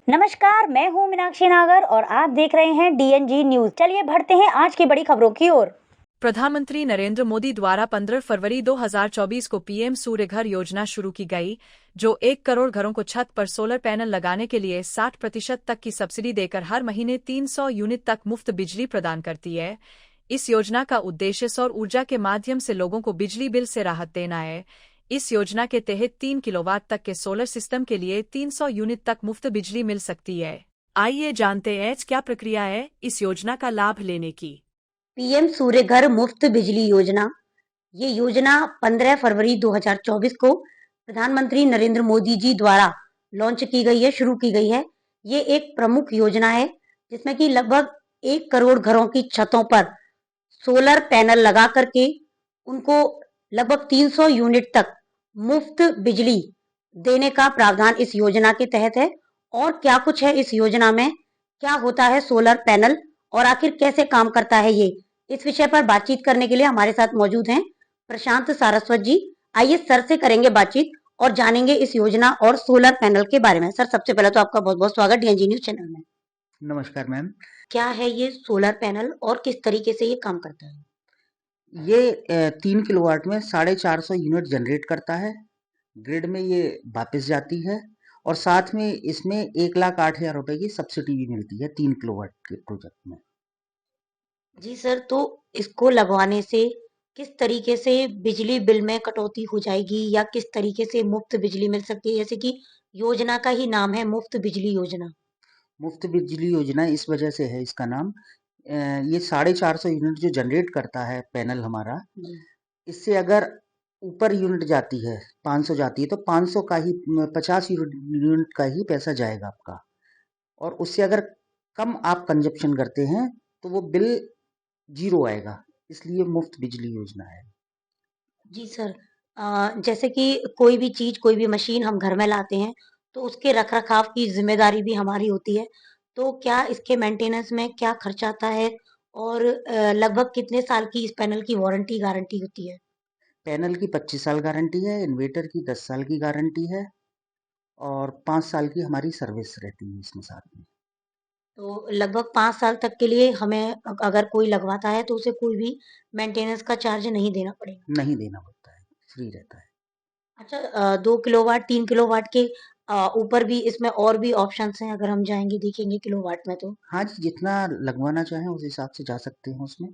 नमस्कार, मैं हूँ मीनाक्षी नागर और आप देख रहे हैं डीएनजी न्यूज। चलिए बढ़ते हैं आज की बड़ी खबरों की ओर। प्रधानमंत्री नरेंद्र मोदी द्वारा 15 फरवरी 2024 को पीएम सूर्य घर योजना शुरू की गई, जो 1 करोड़ घरों को छत पर सोलर पैनल लगाने के लिए 60% तक की सब्सिडी देकर हर महीने 300 यूनिट तक मुफ्त बिजली प्रदान करती है। इस योजना का उद्देश्य सौर ऊर्जा के माध्यम से लोगों को बिजली बिल से राहत देना है। इस योजना के तहत 3 किलोवाट तक के सोलर सिस्टम के लिए 300 यूनिट तक मुफ्त बिजली मिल सकती है। आइए जानते हैं क्या प्रक्रिया है इस योजना का लाभ लेने की। पीएम सूर्य घर मुफ्त बिजली योजना। ये योजना 15 फरवरी 2024 को प्रधानमंत्री नरेंद्र मोदी जी द्वारा लॉन्च की गई है, शुरू की गई है। ये एक प्रमुख योजना है जिसमें कि लगभग 1 करोड़ घरों की छतों पर सोलर पैनल लगा करके उनको लगभग 300 यूनिट तक मुफ्त बिजली देने का प्रावधान इस योजना के तहत है। और क्या कुछ है इस योजना में, क्या होता है सोलर पैनल और आखिर कैसे काम करता है ये, इस विषय पर बातचीत करने के लिए हमारे साथ मौजूद हैं प्रशांत सारस्वत जी। आइए सर से करेंगे बातचीत और जानेंगे इस योजना और सोलर पैनल के बारे में। सर, सबसे पहले तो आपका बहुत बहुत स्वागत डीएनजी न्यूज चैनल में। नमस्कार मैम। क्या है ये सोलर पैनल और किस तरीके से ये काम करता है? ये 3 किलोवाट में 450 यूनिट जनरेट करता है, ग्रिड में ये वापस जाती है और साथ में इसमें 1,08,000 रुपए की सब्सिडी भी मिलती है 3 किलोवाट के प्रोजेक्ट में। जी सर, तो इसको लगवाने से किस तरीके से बिजली बिल में कटौती हो जाएगी या किस तरीके से मुफ्त बिजली मिल सकती है, जैसे कि योजना का ही नाम है मुफ्त बिजली योजना। मुफ्त बिजली योजना इस वजह से है इसका नाम। ये 450 यूनिट जो जनरेट करता है पैनल हमारा, जी। इससे अगर ऊपर यूनिट जाती है 500 जाती है तो 500 का ही 50 यूनिट का ही पैसा जाएगा आपका। और उससे अगर कम आप कंजप्शन करते हैं तो वो बिल जीरो आएगा, इसलिए मुफ्त बिजली योजना है। जी सर, जैसे कि कोई भी चीज, कोई भी मशीन हम घर में लाते हैं तो उसके रख रखाव की जिम्मेदारी भी हमारी होती है। तो क्या इसके मेंटेनेंस में क्या खर्चा आता है और लगभग कितने साल की इस पैनल की वारंटी गारंटी होती है? पैनल की 25 साल गारंटी है, इन्वर्टर की 10 साल की गारंटी है और 5 साल की हमारी सर्विस रहती है इसमें साथ में। तो लगभग 5 साल तक के लिए हमें अगर कोई लगवाता है तो उसे कोई भी मेंटेनेंस का चार्ज नहीं देना पड़ेगा। नहीं देना पड़ता है, फ्री रहता है। अच्छा, 2 किलोवाट 3 किलोवाट के ऊपर भी इसमें और भी ऑप्शंस हैं, अगर हम जाएंगे देखेंगे किलोवाट में तो? हाँ जी, जितना लगवाना चाहें उस हिसाब से जा सकते हैं उसमें।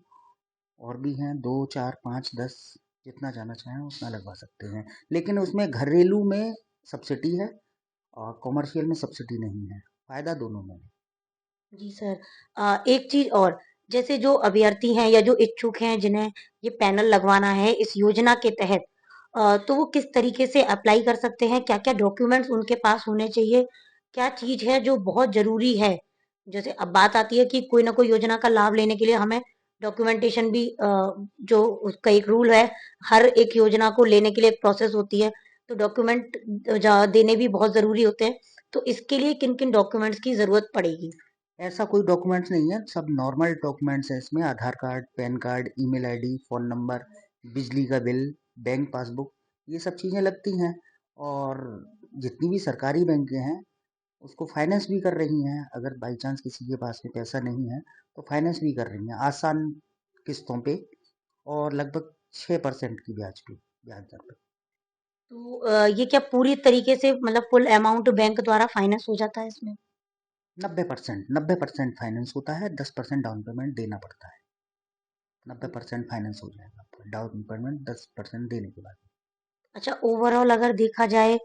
और भी हैं 2, 4, 5, 10, जितना जाना चाहें उतना लगवा सकते हैं। लेकिन उसमें घरेलू में सब्सिडी है और कॉमर्शियल में सब्सिडी नहीं है, फायदा दोनों में है। जी सर, एक चीज और, जैसे जो अभ्यर्थी हैं या जो इच्छुक हैं जिन्हें ये पैनल लगवाना है इस योजना के तहत, तो वो किस तरीके से अप्लाई कर सकते हैं? क्या क्या डॉक्यूमेंट्स उनके पास होने चाहिए? क्या चीज है जो बहुत जरूरी है? जैसे अब बात आती है कि कोई ना कोई योजना का लाभ लेने के लिए हमें डॉक्यूमेंटेशन भी, जो उसका एक रूल है, हर एक योजना को लेने के लिए एक प्रोसेस होती है, तो डॉक्यूमेंट देने भी बहुत जरूरी होते हैं। तो इसके लिए किन किन डॉक्यूमेंट्स की जरूरत पड़ेगी? ऐसा कोई डॉक्यूमेंट्स नहीं है, सब नॉर्मल डॉक्यूमेंट्स हैं इसमें। Aadhaar card, PAN card, email ID, phone number, बिजली का बिल, बैंक पासबुक, ये सब चीज़ें लगती हैं। और जितनी भी सरकारी बैंकें हैं उसको फाइनेंस भी कर रही हैं। अगर बाई चांस किसी के पास में पैसा नहीं है तो फाइनेंस भी कर रही हैं आसान किस्तों पे और लगभग 6% की ब्याज दर पे। तो ये क्या पूरी तरीके से, मतलब फुल अमाउंट बैंक द्वारा फाइनेंस हो जाता है इसमें? 90% फाइनेंस होता है, 10% डाउन पेमेंट देना पड़ता है। 90% फाइनेंस हो जाएगा आपका, डाउन पेमेंट 10% देने के बाद। अच्छा, ओवरऑल अगर देखा जाए,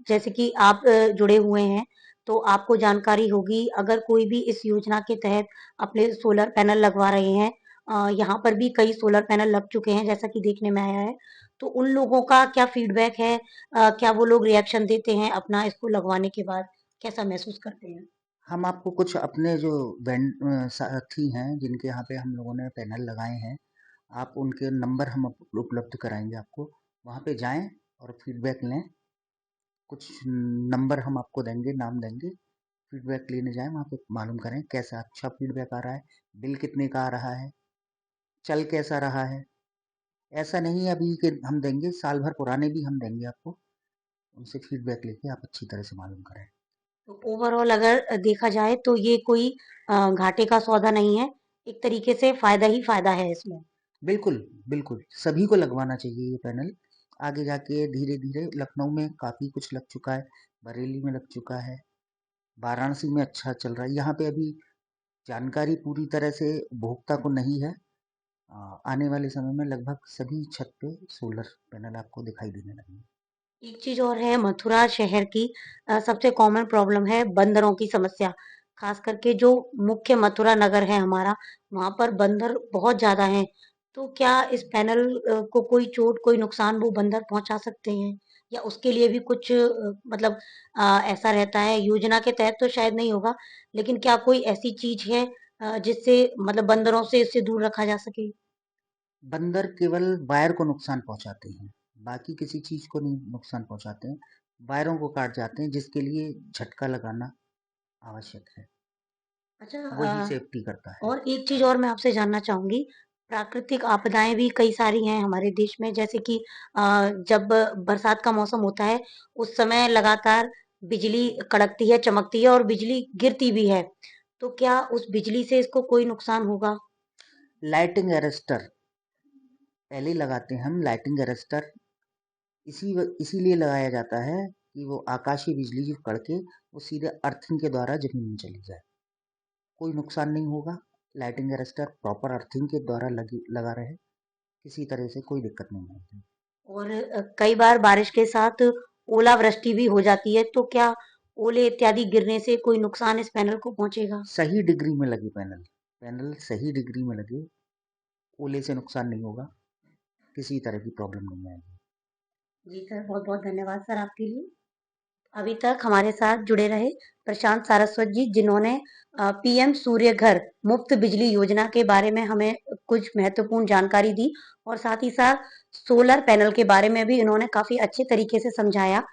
जैसे कि आप जुड़े हुए हैं तो आपको जानकारी होगी, अगर कोई भी इस योजना के तहत अपने सोलर पैनल लगवा रहे हैं, यहाँ पर भी कई सोलर पैनल लग चुके हैं जैसा कि देखने में आया है, तो उन लोगों का क्या फीडबैक है? क्या वो लोग रिएक्शन देते हैं अपना इसको लगवाने के बाद? कैसा महसूस करते हैं? हम आपको कुछ अपने जो साथी हैं जिनके यहाँ पे हम लोगों ने पैनल लगाए हैं, आप उनके नंबर हम उपलब्ध कराएंगे आपको। वहाँ पे जाएं और फीडबैक लें। कुछ नंबर हम आपको देंगे, नाम देंगे, फीडबैक लेने जाएं, वहाँ पे मालूम करें कैसा अच्छा फीडबैक आ रहा है, बिल कितने का आ रहा है, चल कैसा रहा है। ऐसा नहीं है अभी कि हम देंगे, साल भर पुराने भी हम देंगे आपको। उनसे फीडबैक लेके आप अच्छी तरह से मालूम करें। तो ओवरऑल अगर देखा जाए तो ये कोई घाटे का सौदा नहीं है, एक तरीके से फायदा ही फायदा है इसमें। बिल्कुल, बिल्कुल, सभी को लगवाना चाहिए ये पैनल। आगे जाके धीरे-धीरे लखनऊ में काफ़ी कुछ लग चुका है, बरेली में लग चुका है, वाराणसी में अच्छा चल रहा है। यहाँ पे अभी जानकारी पूरी तरह से उपभोक्ता को नहीं है। आने वाले समय में लगभग सभी छत पे सोलर पैनल आपको दिखाई देने लगेंगे। एक चीज और है, मथुरा शहर की सबसे कॉमन प्रॉब्लम है बंदरों की समस्या। खास करके जो मुख्य मथुरा नगर है हमारा, वहां पर बंदर बहुत ज्यादा हैं। तो क्या इस पैनल को कोई चोट कोई नुकसान वो बंदर पहुंचा सकते हैं, या उसके लिए भी कुछ मतलब ऐसा रहता है? योजना के तहत तो शायद नहीं होगा, लेकिन क्या कोई ऐसी चीज है जिससे मतलब बंदरों से इससे दूर रखा जा सके? बंदर केवल वायर को नुकसान पहुंचाते हैं, बाकी किसी चीज को नहीं नुकसान पहुंचाते हैं। वायरों को काट जाते हैं, जिसके लिए झटका लगाना आवश्यक है। अच्छा, वही सेफ्टी करता है। और एक चीज और मैं आपसे जानना चाहूंगी। प्राकृतिक आपदाएं भी कई सारी हैं हमारे देश में, जैसे कि जब बरसात का मौसम होता है उस समय लगातार बिजली कड़कती है, चमकती है और बिजली गिरती भी है। तो क्या उस बिजली से इसको कोई नुकसान होगा? लाइटिंग अरेस्टर पहले ही लगाते हैं हम। लाइटिंग अरेस्टर इसीलिए लगाया जाता है कि वो आकाशीय बिजली जो कड़के वो सीधे अर्थिंग के द्वारा जमीन में चली जाए। कोई नुकसान नहीं होगा। लाइटिंग अरेस्टर प्रॉपर अर्थिंग के द्वारा लगा रहे, किसी तरह से कोई दिक्कत नहीं होगी। और कई बार बारिश के साथ ओलावृष्टि भी हो जाती है, तो क्या ओले इत्यादि गिरने से कोई नुकसान इस पैनल को पहुंचेगा? सही डिग्री में लगे पैनल, पैनल सही डिग्री में लगे, ओले से नुकसान नहीं होगा, किसी तरह की प्रॉब्लम नहीं आएगी। जी सर, बहुत बहुत धन्यवाद सर आपके लिए। अभी तक हमारे साथ जुड़े रहे प्रशांत सारस्वत जी, जिन्होंने पीएम सूर्य घर मुफ्त बिजली योजना के बारे में हमें कुछ महत्वपूर्ण जानकारी दी, और साथ ही साथ सोलर पैनल के बारे में भी इन्होंने काफी अच्छे तरीके से समझाया।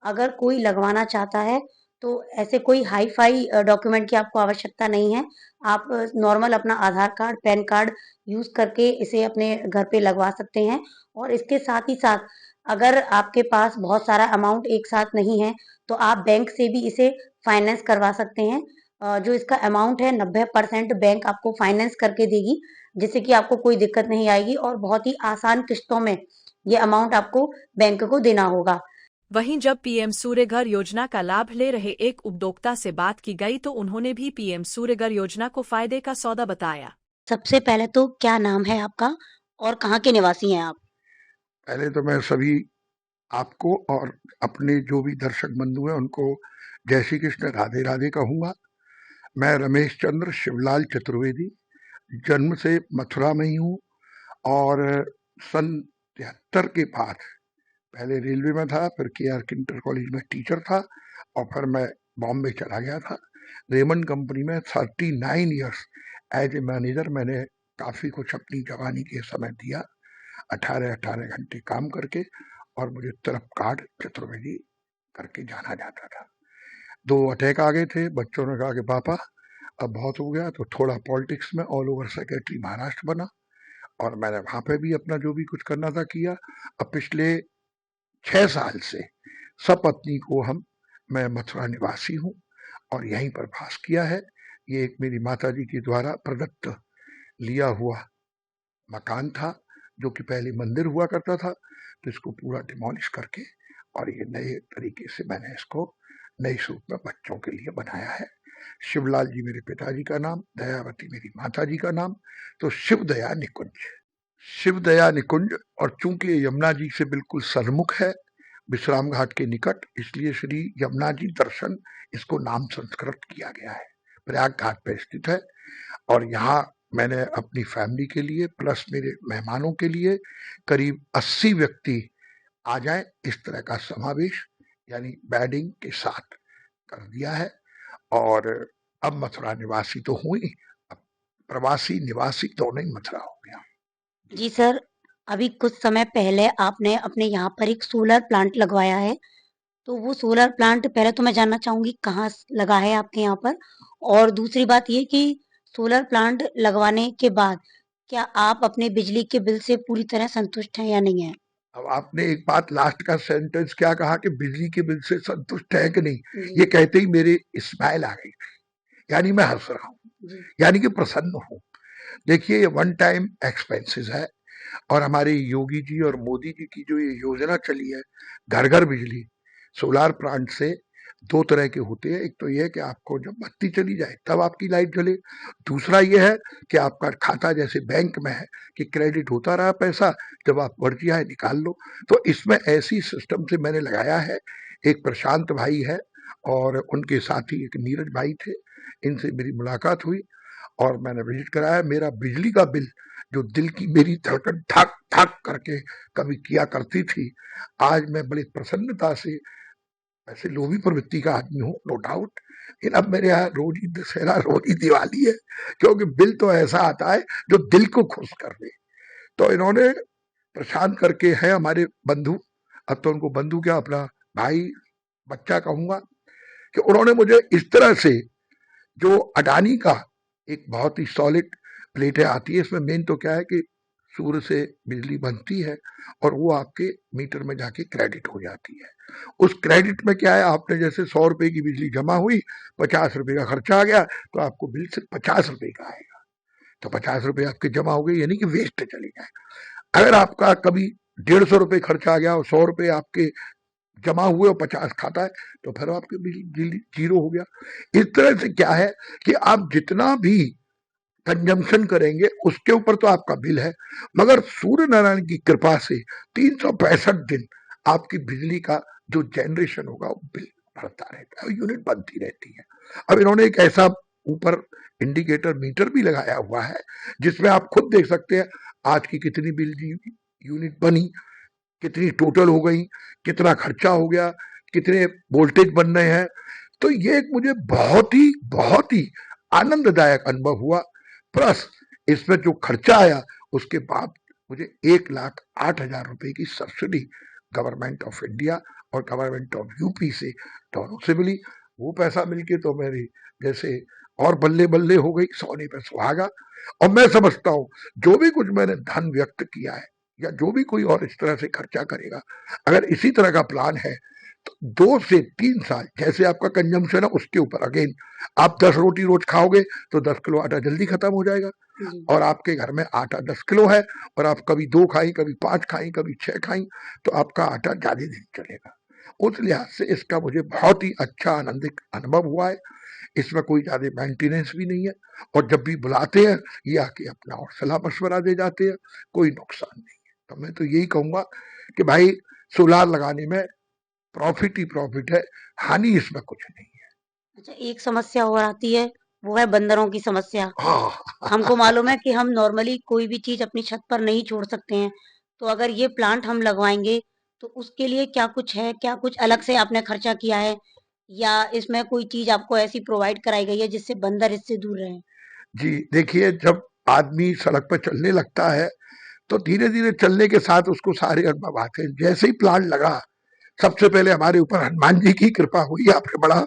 अगर कोई लगवाना चाहता है तो ऐसे कोई हाई फाई डॉक्यूमेंट की आपको आवश्यकता नहीं है। आप नॉर्मल अपना आधार कार्ड, पैन कार्ड यूज करके इसे अपने घर पे लगवा सकते हैं। और इसके साथ ही साथ अगर आपके पास बहुत सारा अमाउंट एक साथ नहीं है, तो आप बैंक से भी इसे फाइनेंस करवा सकते हैं। जो इसका अमाउंट है 90% बैंक आपको फाइनेंस करके देगी, जिससे कि आपको कोई दिक्कत नहीं आएगी और बहुत ही आसान किस्तों में ये अमाउंट आपको बैंक को देना होगा। वहीं जब पीएम सूर्यघर योजना का लाभ ले रहे एक उपभोक्ता से बात की गई तो उन्होंने भी पीएम सूर्यघर योजना को फायदे का सौदा बताया। सबसे पहले तो क्या नाम है आपका और कहाँ के निवासी हैं आप? पहले तो मैं सभी आपको और अपने जो भी दर्शक बंधु हैं उनको जय श्री कृष्ण राधे राधे कहूँगा। मैं रमेश चंद्र शिवलाल चतुर्वेदी, जन्म से मथुरा में ही हूँ और सन 73 के बाद पहले रेलवे में था, फिर केआर इंटर कॉलेज में टीचर था और फिर मैं बॉम्बे चला गया था। रेमंड कंपनी में 39 ईयर्स एज ए मैनेजर मैंने काफ़ी कुछ अपनी जवानी के समय दिया, 18-18 घंटे काम करके, और मुझे तरफकार चतुर्वेदी करके जाना जाता था। 2 अटैक आ गए थे, बच्चों ने कहा कि पापा अब बहुत हो गया, तो थोड़ा पॉलिटिक्स में ऑल ओवर सेक्रेटरी महाराष्ट्र बना और मैंने वहाँ पे भी अपना जो भी कुछ करना था किया। अब पिछले 6 साल से सपत्नी को मैं मथुरा निवासी हूँ और यहीं पर वास किया है। ये एक मेरी माता जी के द्वारा प्रदत्त लिया हुआ मकान था, जो कि पहले मंदिर हुआ करता था, तो इसको पूरा डिमोलिश करके और ये नए तरीके से मैंने इसको नई सूप में बच्चों के लिए बनाया है। शिवलाल जी मेरे पिताजी का नाम, दयावती मेरी माता जी का नाम, तो शिवदया निकुंज, शिवदया निकुंज। और चूंकि ये यमुना जी से बिल्कुल सन्मुख है, विश्राम घाट के निकट, इसलिए श्री यमुना जी दर्शन इसको नाम संस्कृत किया गया है। प्रयाग घाट पर स्थित है और यहाँ मैंने अपनी फैमिली के लिए प्लस मेरे मेहमानों के लिए करीब 80 व्यक्ति आ जाए इस तरह का समावेश यानी बेडिंग के साथ कर दिया है। और अब मथुरा निवासी तो हुई, अब प्रवासी निवासी दोनों ही मथुरा हो गया। जी सर, अभी कुछ समय पहले आपने अपने यहाँ पर एक सोलर प्लांट लगवाया है। तो वो सोलर प्लांट पहले तो मैं जानना चाहूंगी कहाँ लगा है आपके यहाँ पर, और दूसरी बात ये कि सोलर प्लांट लगवाने के बाद क्या आप अपने बिजली के बिल से पूरी तरह संतुष्ट हैं या नहीं है? अब आपने एक बात लास्ट का सेंटेंस क्या कहा कि बिजली के बिल से संतुष्ट है कि नहीं, जी ये कहते ही मेरे स्माइल आ गई, यानी मैं हंस रहा हूँ, जी यानी कि प्रसन्न हूँ। देखिए ये वन टाइम एक्सपेंसेस है, और हमारे योगी जी और मोदी जी की जो ये योजना चली है घर घर बिजली, सोलार प्लांट से दो तरह के होते हैं। एक तो ये है कि आपको जब बत्ती चली जाए तब आपकी लाइट जले, दूसरा ये है कि आपका खाता जैसे बैंक में है कि क्रेडिट होता रहा पैसा, जब आप मर्जी आए निकाल लो। तो इसमें ऐसी सिस्टम से मैंने लगाया है। एक प्रशांत भाई है और उनके साथी एक नीरज भाई थे, इनसे मेरी मुलाकात हुई और मैंने विजिट कराया। मेरा बिजली का बिल जो दिल की मेरी धड़कन ठक ठक करके कभी किया करती थी, आज मैं बड़ी प्रसन्नता से, वैसे लोभी प्रवृत्ति का आदमी हूँ नो डाउट, लेकिन अब मेरे यहाँ रोज ही दशहरा रोज ही दिवाली है, क्योंकि बिल तो ऐसा आता है जो दिल को खुश कर दे। तो इन्होंने प्रशांत करके है हमारे बंधु, अब तो उनको बंधु क्या अपना भाई बच्चा कहूंगा, कि उन्होंने मुझे इस तरह से जो अडानी का एक बहुत ही सॉलिड प्लेटें आती है, इसमें मेन तो क्या है कि सूर्य से बिजली बनती है और वो आपके मीटर में जाके क्रेडिट हो जाती है। उस क्रेडिट में क्या है, आपने जैसे 100 रुपए की बिजली जमा हुई, 50 रुपए का खर्चा आ गया, तो आपको बिल सिर्फ 50 रुपए का आएगा। तो 50 रुपए आपके जमा हो गए, यानी कि वेस्ट चले जाए। अगर आपका कभी 150 रुपए खर्चा आ गया और 100 रुपए आपके जमा हुए और 50 खाता है, तो फिर आपके बिजली जीरो हो गया। इस तरह से क्या है कि आप जितना भी कंजम्पशन करेंगे उसके ऊपर तो आपका बिल है, मगर सूर्य नारायण की कृपा से 365 दिन आपकी बिजली का जो जनरेशन होगा वो बिल बढ़ता रहता है, यूनिट बनती रहती है। अब इन्होंने एक ऐसा ऊपर इंडिकेटर मीटर भी लगाया हुआ है जिसमें आप खुद देख सकते हैं आज की कितनी बिजली यूनिट बनी, कितनी टोटल हो गई, कितना खर्चा हो गया, कितने वोल्टेज बन रहे हैं। तो ये एक मुझे बहुत ही आनंददायक अनुभव हुआ। प्लस इसमें जो खर्चा आया उसके बाद मुझे 1,08,000 रुपए की सब्सिडी गवर्नमेंट ऑफ इंडिया और गवर्नमेंट ऑफ यूपी से दोनों से मिली। वो पैसा मिलके तो मेरी जैसे और बल्ले बल्ले हो गई, सोने पे सुहागा। और मैं समझता हूँ जो भी कुछ मैंने धन व्यक्त किया है या जो भी कोई और इस तरह से खर्चा करेगा, अगर इसी तरह का प्लान है तो 2 से 3 साल जैसे आपका कंजम्पशन है उसके ऊपर अगेन आप 10 रोटी रोज खाओगे तो 10 किलो आटा जल्दी खत्म हो जाएगा। जी और आपके घर में आटा 10 किलो है और आप कभी 2 खाई, कभी 5 खाई, कभी 6 खाई, तो आपका आटा ज्यादा दिन चलेगा। उस लिहाज से इसका मुझे बहुत ही अच्छा आनंदित अनुभव हुआ है। इसमें कोई ज्यादा मेंटेनेंस भी नहीं है और जब भी बुलाते हैं ये आके अपना और सलाह मशवरा दे जाते हैं, कोई नुकसान नहीं है। तो मैं तो यही कहूंगा कि भाई सोलार लगाने में प्रॉफिट ही प्रॉफिट है, हानि इसमें कुछ नहीं है। अच्छा, एक समस्या और आती है, वो है बंदरों की समस्या। हाँ हमको मालूम है कि हम नॉर्मली कोई भी चीज अपनी छत पर नहीं छोड़ सकते हैं, तो अगर ये प्लांट हम लगवाएंगे तो उसके लिए क्या कुछ है, क्या कुछ अलग से आपने खर्चा किया है, या इसमें कोई चीज आपको ऐसी प्रोवाइड कराई गई है जिससे बंदर इससे दूर रहे? जी देखिए, जब आदमी सड़क पर चलने लगता है तो धीरे धीरे चलने के साथ उसको सारे अनुभव आते हैं। जैसे ही प्लांट लगा, सबसे पहले हमारे ऊपर हनुमान जी की कृपा हुई। आपने बड़ा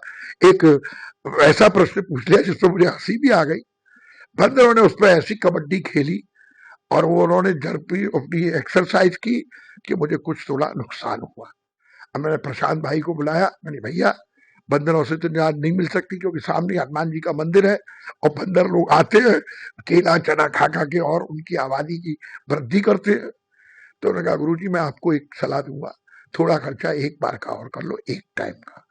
एक ऐसा प्रश्न पूछ लिया जिसमें मुझे हंसी भी आ गई। बंदरों ने उस पर ऐसी कबड्डी खेली और वो उन्होंने जब भी अपनी एक्सरसाइज की कि मुझे कुछ थोड़ा नुकसान हुआ। अब मैंने प्रशांत भाई को बुलाया, मैंने भैया बंदरों से तो निजात नहीं मिल सकती क्योंकि सामने हनुमान जी का मंदिर है और बंदर लोग आते हैं केला चना खा खा के और उनकी आबादी की वृद्धि करते हैं। तो उन्होंने कहा गुरुजी मैं आपको एक सलाह दूंगा, थोड़ा खर्चा एक बार का और कर लो, एक टाइम का।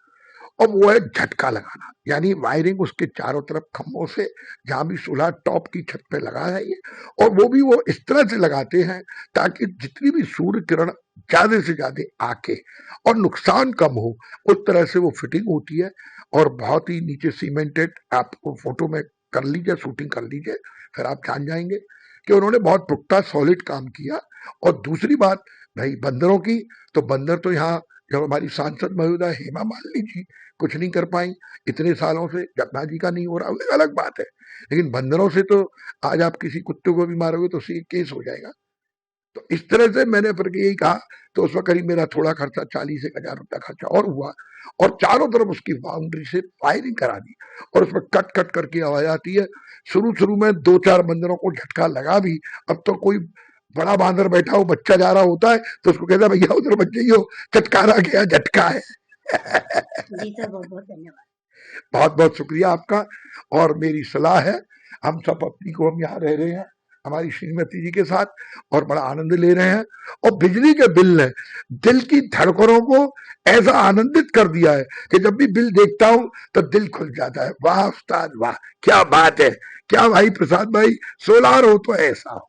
और वो है झटका लगाना, यानी वायरिंग उसके चारों तरफ खंभों से, जहां भी सोलर टॉप की छत पे लगा है ये, और वो भी वो इस तरह से लगाते हैं ताकि जितनी भी सूर्य किरण ज्यादा से ज्यादा आके और नुकसान कम हो, उस तरह से वो फिटिंग होती है। और बहुत ही नीचे सीमेंटेड, आप फोटो में कर लीजिए, शूटिंग कर लीजिए, फिर आप जान जाएंगे कि उन्होंने बहुत पुख्ता सॉलिड काम किया। और दूसरी बात भाई बंदरों की, तो बंदर तो यहाँ जब हमारी सांसद महोदया हेमा मालिनी जी कुछ नहीं कर पाई इतने सालों से, जगन्नाथ जी का नहीं हो रहा, वो अलग बात है, लेकिन बंदरों से तो आज आप किसी कुत्ते को भी मारोगे तो उससे केस हो जाएगा। तो इस तरह से मैंने फिर यही कहा, तो उस वक्त करीब मेरा थोड़ा खर्चा 40,000 रुपया खर्चा और हुआ, और चारों तरफ उसकी बाउंड्री से वायरिंग करा दी और उसमें कट कट करके आवाज आती है। शुरू शुरू में 2-4 बंदरों को झटका लगा भी, अब तो कोई बड़ा बांदर बैठा हो, बच्चा जा रहा होता है तो उसको कहता है भैया उधर मत जाइयो, चटकारा गया, झटका है। जी सर, बहुत बहुत धन्यवाद। बहुत बहुत शुक्रिया आपका। और मेरी सलाह है, हम सब अपनी को हम यहाँ रह रहे हैं हमारी श्रीमती जी के साथ और बड़ा आनंद ले रहे हैं, और बिजली के बिल ने दिल की धड़कनों को ऐसा आनंदित कर दिया है कि जब भी बिल देखता हूं तो दिल खुल जाता है। वाह उस्ताद वाह, क्या बात है, क्या भाई प्रसाद भाई, सोलार हो तो ऐसा हो।